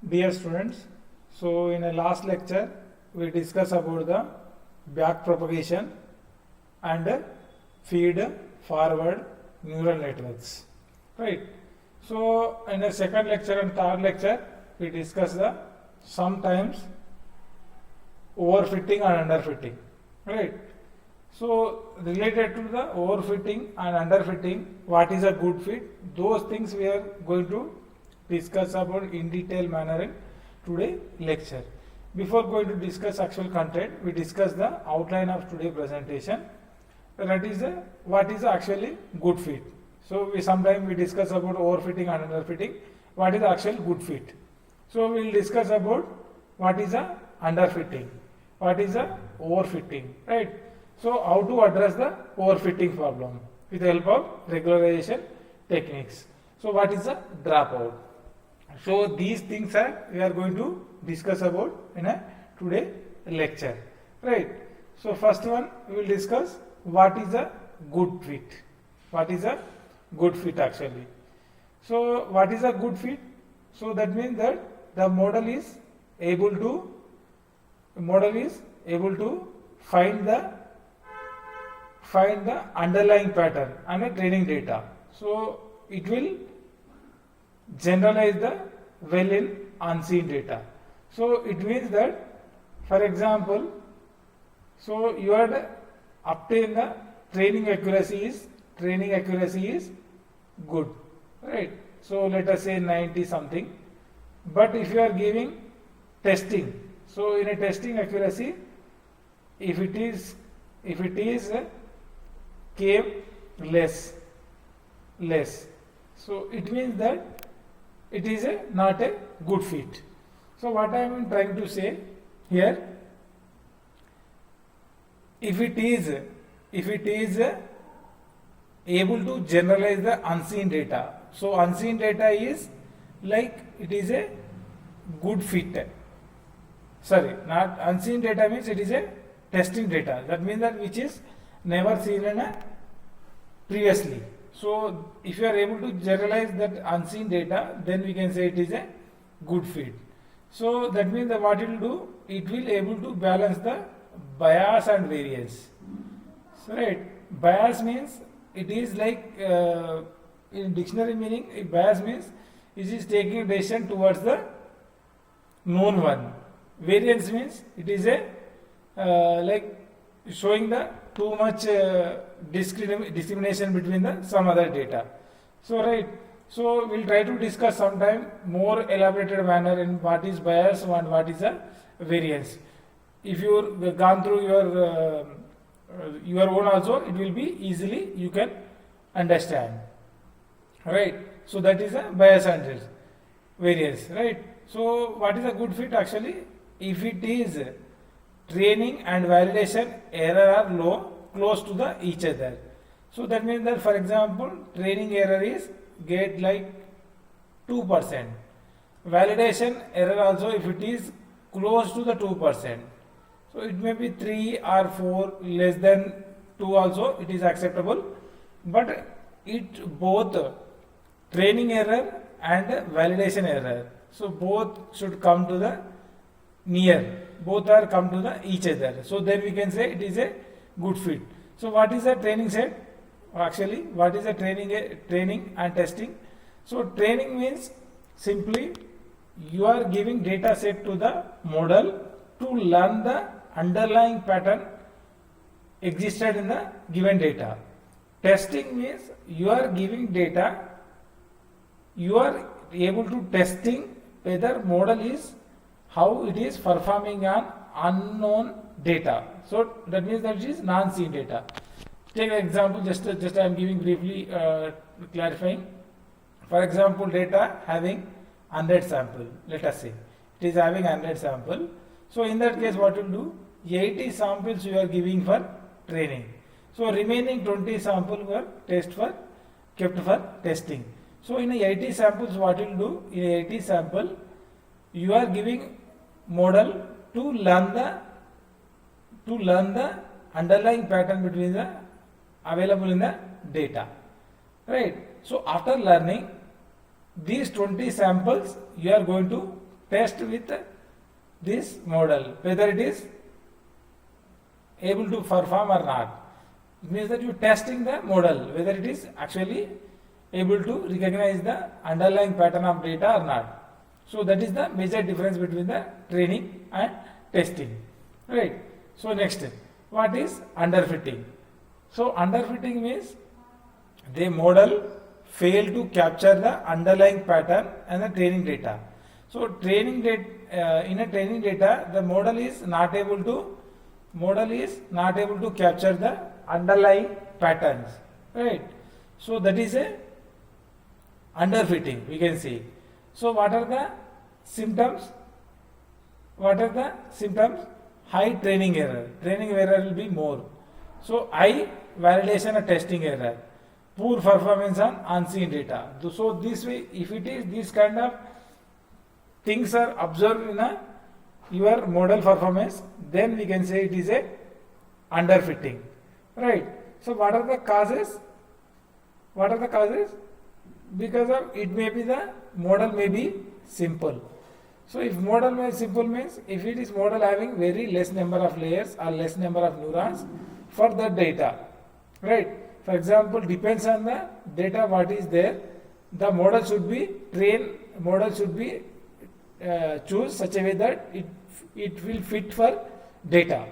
Dear students, so in a last lecture we discussed about the back propagation and feed forward neural networks, right? So in the second lecture and third lecture we discussed the sometimes overfitting and underfitting, right? So related to the overfitting and underfitting, what is a good fit? Those things we are going to discuss about in detail manner in today lecture. Before going to discuss actual content, we discuss the outline of today presentation. That is what is actually good fit. So we sometimes we discuss about overfitting and underfitting. What is the actual good fit? So we will discuss about what is a underfitting, what is a overfitting, right? So how to address the overfitting problem with the help of regularization techniques. So what is a dropout? So these things we are going to discuss about in a today lecture, right? So first one we will discuss what is a good fit. What is a good fit actually? So what is a good fit? So that means that the model is able to find the underlying pattern and the training data. So it will generalize the well in unseen data. So it means that, for example, so you had obtained the training accuracy is good, right? So let us say 90 something. But if you are giving testing, so in a testing accuracy, if it is came less, so it means that it is not a good fit. So what I am trying to say here, if it is able to generalize the unseen data, so unseen data is like it is a good fit. Sorry, not unseen data means it is a testing data. That means that which is never seen in a previously. So if you are able to generalize that unseen data, then we can say it is a good fit. So that means that what it will do, it will able to balance the bias and variance. So right, bias means it is like in dictionary meaning, bias means it is taking decision towards the known one. Variance means it is a like showing the too much discrimination between the some other data. So right, so we'll try to discuss sometime more elaborated manner in what is bias and what is a variance. If you gone through your own also, it will be easily you can understand, right? So that is a bias and variance, right? So what is a good fit actually? If it is training and validation error are low, close to the each other. So that means that, for example, training error is get like 2%. Validation error also, if it is close to the 2%. So it may be 3 or 4, less than 2 also it is acceptable. But it both training error and validation error. So both should come to the near. Both are come to the each other. So then we can say it is a good fit. So what is a training set? Actually, what is a training and testing? So training means simply you are giving data set to the model to learn the underlying pattern existed in the given data. Testing means you are giving data, you are able to testing whether model is how it is performing on unknown data. So that means that it is non-seen data. Take an example, just I am giving briefly clarifying. For example, data having 100 sample, let us say it is having 100 sample. So in that case, what will do? 80 samples you are giving for training. So remaining 20 sample were kept for testing. So in 80 samples, what will do? In 80 sample, you are giving model to learn the underlying pattern between the available in the data, right? So after learning these 20 samples, you are going to test with this model whether it is able to perform or not. It means that you testing the model whether it is actually able to recognize the underlying pattern of data or not. So that is the major difference between the training and testing, right? So next, what is underfitting? So underfitting means the model fail to capture the underlying pattern and the training data. So training data, in a training data, the model is not able to capture the underlying patterns, right? So that is a underfitting, we can see. So what are the symptoms? High training error. Training error will be more. So high validation and testing error. Poor performance on unseen data. So this way, if it is this kind of things are observed in your model performance, then we can say it is a underfitting, right? So what are the causes? Because of it may be the model may be simple. So if model may simple means if it is model having very less number of layers or less number of neurons for the data, right? For example, depends on the data what is there, the model should be choose such a way that it will fit for data.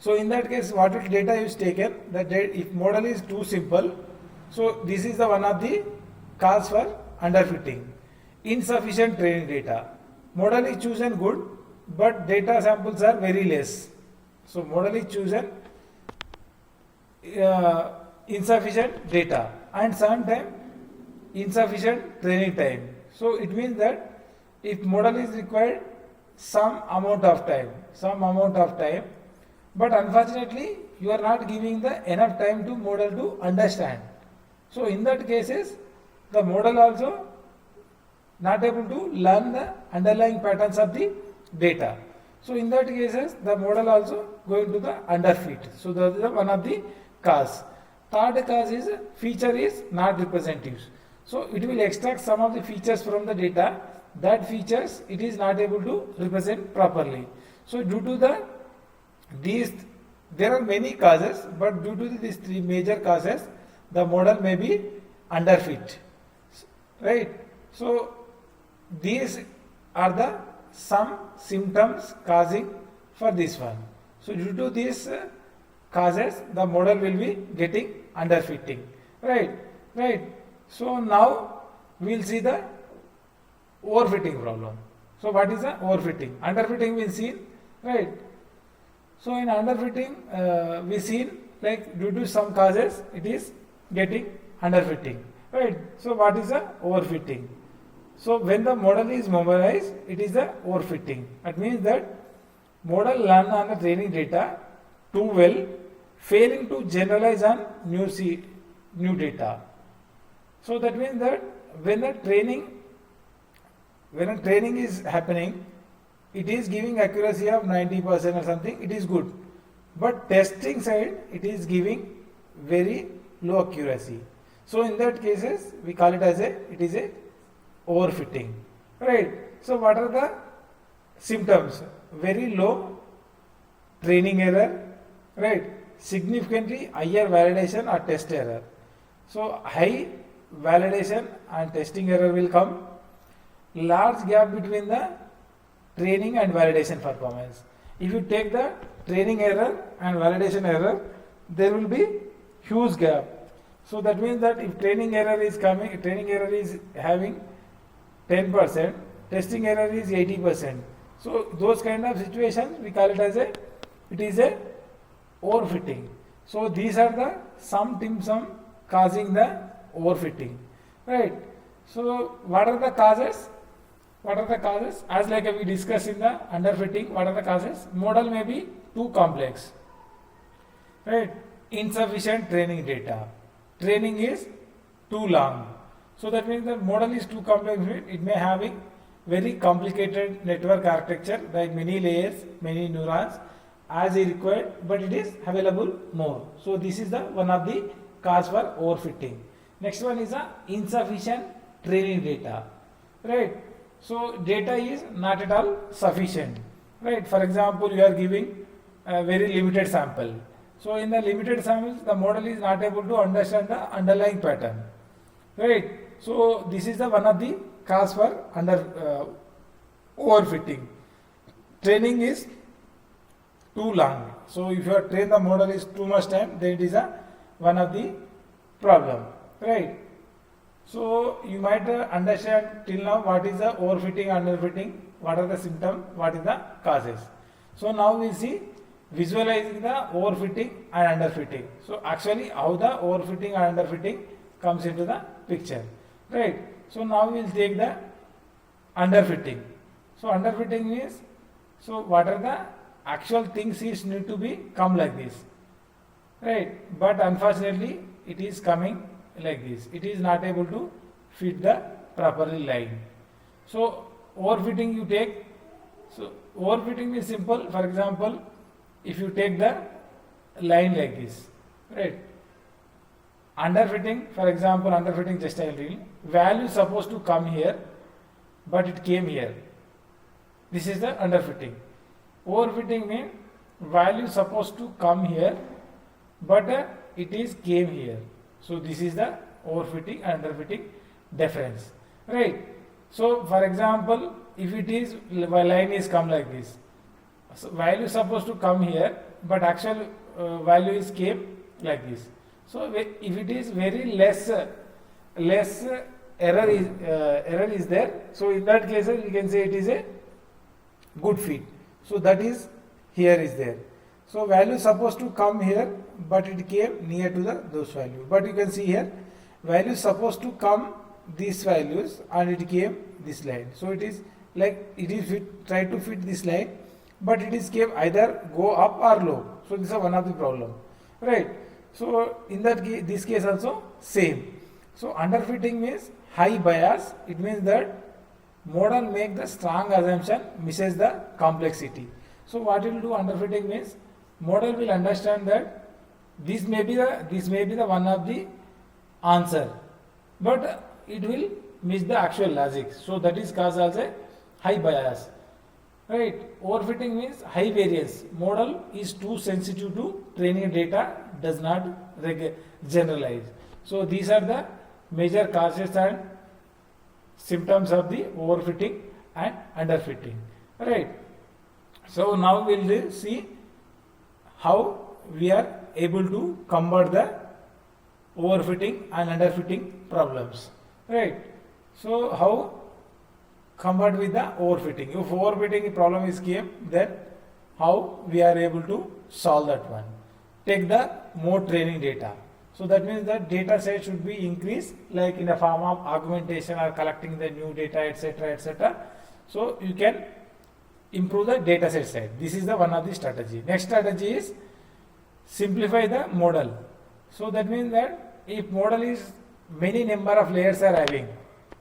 So in that case, what data is taken, that if model is too simple, so this is the one of the cause for underfitting. Insufficient training data. Model is chosen good, but data samples are very less. So model is chosen insufficient data and sometimes insufficient training time. So it means that if model is required some amount of time, but unfortunately you are not giving the enough time to model to understand. So in that cases, the model also not able to learn the underlying patterns of the data. So in that cases, the model also going to the underfit. So that is one of the cause. Third cause is feature is not representative. So it will extract some of the features from the data. That features it is not able to represent properly. So due to these, there are many causes, but due to these three major causes, the model may be underfit, right? So these are the some symptoms causing for this one. So due to these causes, the model will be getting underfitting, right? So now we will see the overfitting problem. So what is the overfitting? Underfitting we seen, right? So in underfitting we seen like due to some causes it is getting underfitting, right? So what is the overfitting? So when the model is memorized, it is the overfitting. That means that model learn on the training data too well, failing to generalize on new data. So that means that when a training is happening, it is giving accuracy of 90% or something, it is good. But testing side, it is giving very low accuracy. So in that cases, we call it as it is a overfitting, right? So what are the symptoms? Very low training error, right? Significantly higher validation or test error. So high validation and testing error will come. Large gap between the training and validation performance. If you take the training error and validation error, there will be huge gap. So that means that if training error is having 10%, testing error is 80%. So those kind of situations we call it as it is a overfitting. So these are the some symptoms causing the overfitting, right? So what are the causes? As like we discussed in the underfitting, what are the causes? Model may be too complex, right? Insufficient training data. Training is too long. So that means the model is too complex. It may having very complicated network architecture like many layers, many neurons as is required, but it is available more. So this is the one of the cause for overfitting. Next one is insufficient training data, right? So data is not at all sufficient, right? For example, you are giving a very limited sample. So in the limited samples, the model is not able to understand the underlying pattern, right? So this is the one of the cause for overfitting. Training is too long. So if you have trained the model is too much time, then it is a one of the problem, right? So you might understand till now what is the overfitting, underfitting, what are the symptoms, what is the causes. So now we see visualizing the overfitting and underfitting. So actually how the overfitting and underfitting comes into the picture, right? So now we will take the underfitting. So underfitting means, so what are the actual things is need to be come like this, right? But unfortunately it is coming like this. It is not able to fit the properly line. So overfitting you take. So overfitting is simple. For example, if you take the line like this, right? Underfitting, for example, underfitting just I will read. Value supposed to come here, but it came here. This is the underfitting. Overfitting means value supposed to come here, but it is came here. So this is the overfitting and underfitting difference, right? So for example, if it is line is come like this, so value supposed to come here, but actual value is came like this. So if it is very less error is there. So in that case we can say it is a good fit. So that is here is there. So value supposed to come here, but it came near to those values. But you can see here, value supposed to come these values and it came this line. So it is like it is try to fit this line, but it is came either go up or low. So this is one of the problem, right? So in that this case also same. So underfitting means high bias. It means that model make the strong assumption, misses the complexity. So what it will do underfitting means model will understand that this may be the one of the answer, but it will miss the actual logic. So that is cause also high bias, right? Overfitting means high variance. Model is too sensitive to training data, does not generalize. So these are the major causes and symptoms of the overfitting and underfitting, right? So now we will see how we are able to combat the overfitting and underfitting problems, right? So how combat with the overfitting? If overfitting problem is came, then how we are able to solve that one? Take the more training data. So that means that data set should be increased, like in the form of augmentation or collecting the new data, etc., etc. So you can improve the data set size. This is the one of the strategy. Next strategy is simplify the model. So that means that if model is many number of layers are having,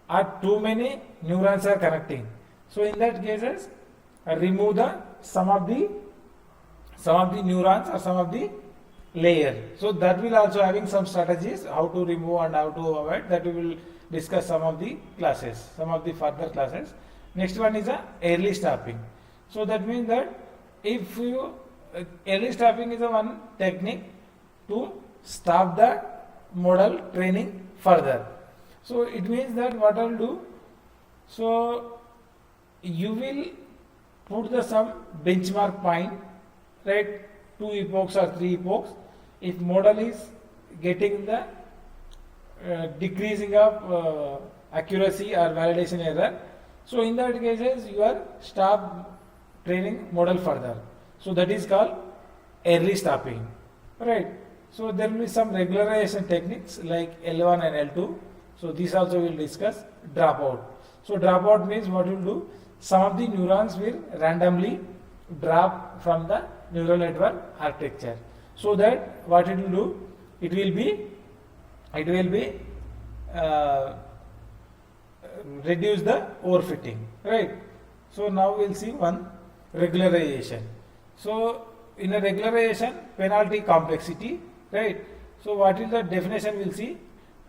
or too many neurons are connecting, so in that cases remove the some of the neurons or some of the layer. So that will also having some strategies how to remove and how to avoid. That we will discuss some of the classes, some of the further classes. Next one is a early stopping. So that means that if you early stopping is a one technique to stop the model training further. So it means that what I will do, so you will put the some benchmark point, right? 2 epochs or 3 epochs. If model is getting the decreasing of accuracy or validation error, so in that cases you are stop training model further. So that is called early stopping, right? So there will be some regularization techniques like L1 and L2. So this also we will discuss. Dropout. So dropout means what you will do, some of the neurons will randomly drop from the neural network architecture. So that what it will do, it will be reduce the overfitting, right? So now we will see one regularization. So in a regularization, penalty complexity, right? So what is the definition? We will see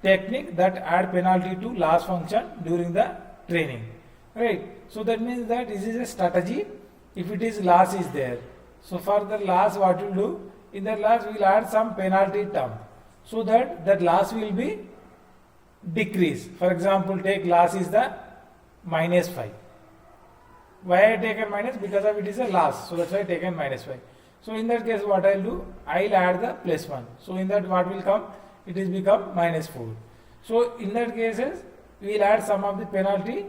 technique that add penalty to loss function during the training, right? So that means that this is a strategy. If it is loss is there, so for the loss what you do, in that loss we will add some penalty term, so that that loss will be decrease. For example, take loss is the -5. Why I taken minus? Because of it is a loss, so that's why I taken -5. So in that case what I'll do, I'll add the +1. So in that what will come? It is become -4. So in that cases we will add some of the penalty.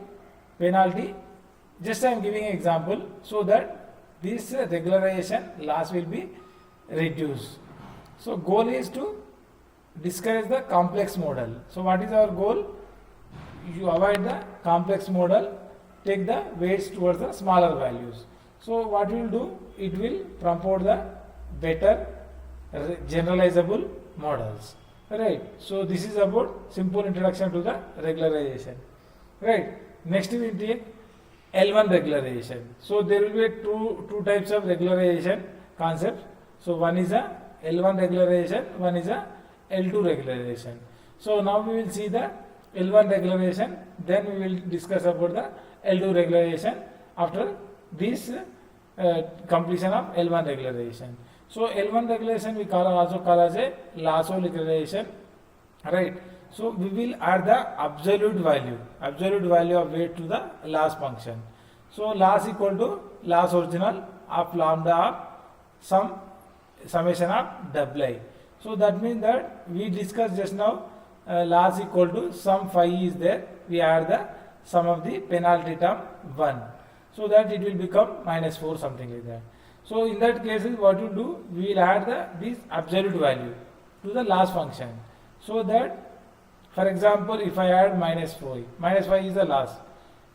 Just I am giving an example so that this regularization loss will be reduced. So goal is to discourage the complex model. So what is our goal? You avoid the complex model, take the weights towards the smaller values. So what we will do, it will promote the better generalizable models, right? So this is about simple introduction to the regularization, right? Next we will take L1 regularization. So there will be two types of regularization concepts. So one is a L1 regularization, one is a L2 regularization. So now we will see the L1 regularization, then we will discuss about the L2 regularization after this completion of L1 regularization. So L1 regularization we also call as a lasso regularization, right? So we will add the absolute value of weight to the loss function. So loss equal to loss original of lambda of some summation of wi. So that means that we discussed just now loss equal to some phi is there, we add the sum of the penalty term 1, so that it will become -4, something like that. So in that case what you do, we will add this absolute value to the loss function, so that for example if I add -5 is the loss,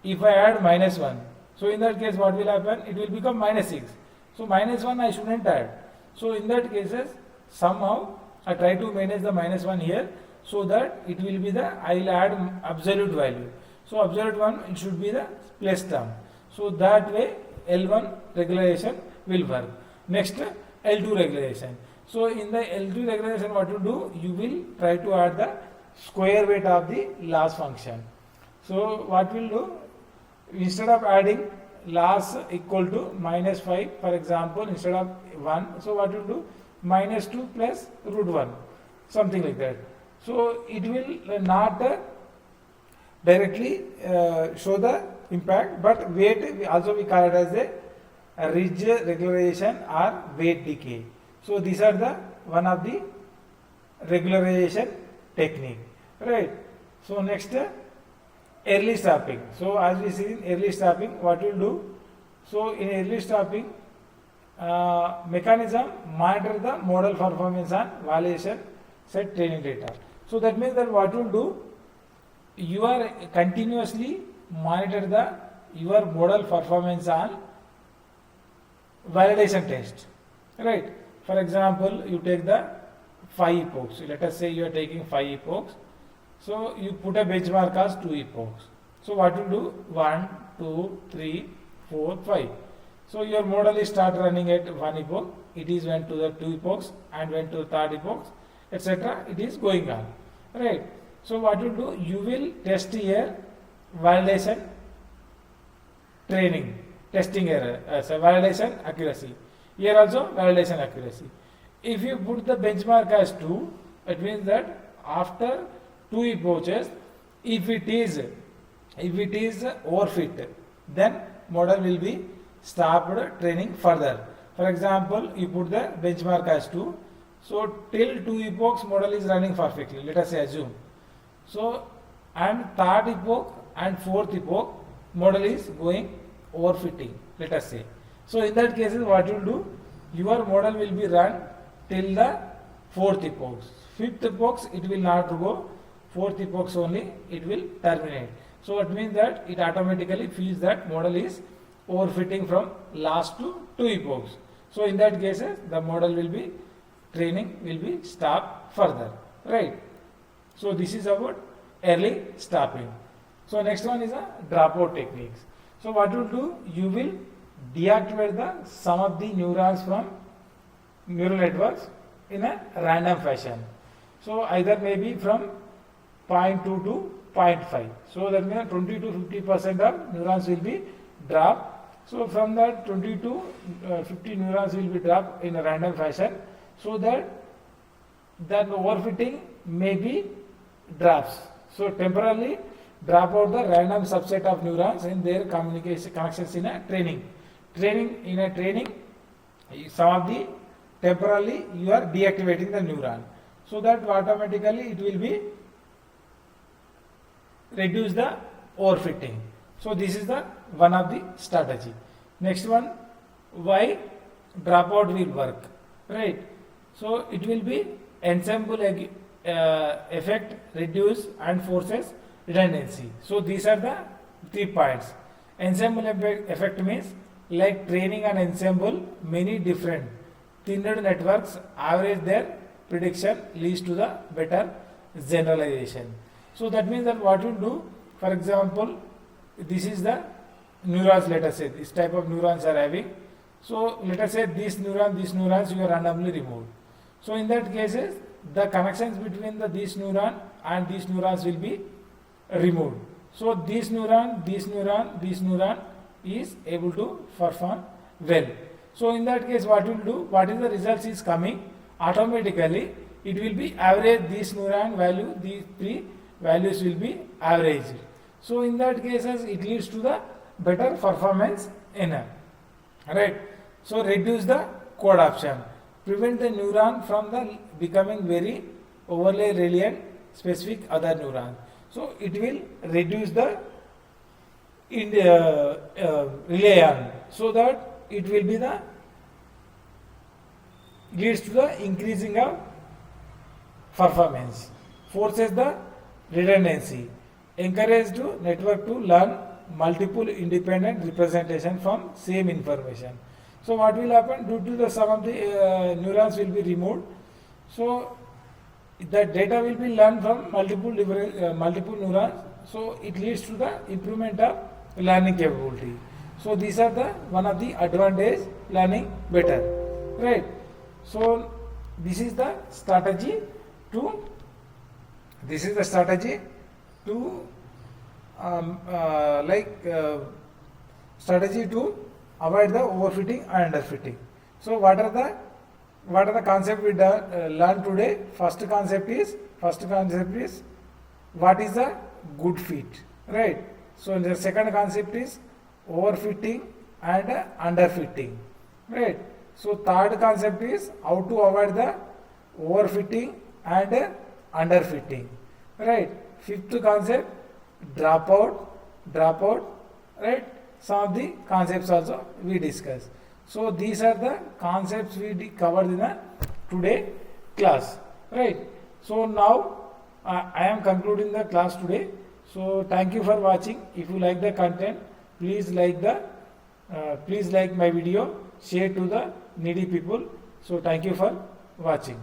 if I add -1, so in that case what will happen, it will become -6. So -1 I shouldn't add. So in that cases somehow I try to manage the -1 here, so that it will be the, I will add absolute value. So absolute one, it should be the plus term. So that way L1 regularization will work. Next L2 regularization. So in the L2 regularization what you do, you will try to add the square weight of the loss function. So what we'll do, instead of adding loss equal to -5, for example, instead of 1, so what we'll do, -2 plus √1, something like that. So it will not directly show the impact, but weight also we call it as a ridge regularization or weight decay. So these are the one of the regularization technique, right? So next early stopping. So as we see in early stopping, what we'll do, so in early stopping mechanism monitor the model performance on validation set training data. So that means that what you'll do, you are continuously monitor your model performance on validation test, right? For example, you take the 5 epochs. Let us say you are taking 5 epochs. So you put a benchmark as 2 epochs. So what you do, 1, 2, 3, 4, 5. So your model is start running at 1 epoch. It is went to the 2 epochs and went to the 3rd epoch, etc. It is going on, right? So what you do, you will test here validation training, testing error, so validation accuracy. Here also validation accuracy. If you put the benchmark as 2, it means that after 2 epochs, if it is overfit, then model will be stopped training further. For example, you put the benchmark as 2, so till 2 epochs model is running perfectly, let us say assume. So and 3rd epoch and 4th epoch model is going overfitting, let us say. So in that cases what you will do, your model will be run till the 4th epoch. 5th epoch it will not go, 4th epoch only it will terminate. So it means that it automatically feels that model is overfitting from last to 2 epochs. So in that cases the model will be training will be stopped further, right? So this is about early stopping. So next one is a dropout techniques. So what you do, you will deactivate the some of the neurons from neural networks in a random fashion. So either maybe from 0.2 to 0.5. So that means 20 to 50% of neurons will be dropped. So from that 20 to 50 neurons will be dropped in a random fashion, so that overfitting may be drops. So temporarily drop out the random subset of neurons in their communication connections in a training. Some of the temporarily you are deactivating the neuron, so that automatically it will be reduce the overfitting. So this is the one of the strategy. Next one, why dropout will work, right? So it will be ensemble effect, reduce and forces redundancy. So these are the 3 points. Ensemble effect means like training an ensemble many different thinned networks, average their prediction leads to the better generalization. So that means that what you do, for example, this is the neurons, let us say this type of neurons are having. So let us say these neurons you are randomly removed. So in that cases the connections between these neuron and these neurons will be removed. So this neuron is able to perform well. So in that case what will do, what is the results is coming, automatically it will be average this neuron value, these 3 values will be averaged. So in that cases it leads to the better performance in a, right. So reduce the code option, prevent the neuron from the becoming very overly reliant specific other neurons. So it will reduce the relay on, so that it will be the leads to the increasing of performance, forces the redundancy, encourage to network to learn multiple independent representation from same information. So what will happen, due to the some of the neurons will be removed, so the data will be learned from multiple neurons, so it leads to the improvement of learning capability. So these are the one of the advantage learning better, right. So this is the strategy to strategy to avoid the overfitting and underfitting. So what are the concept we learn today? First concept is what is a good fit, right. So the second concept is overfitting and underfitting, right. So third concept is how to avoid the overfitting and underfitting, right. Fifth concept, dropout, right. Some of the concepts also we discuss. So these are the concepts we covered in the today class, right. So now I am concluding the class today. So thank you for watching. If you like the content, please like my video, share to the needy people. So thank you for watching.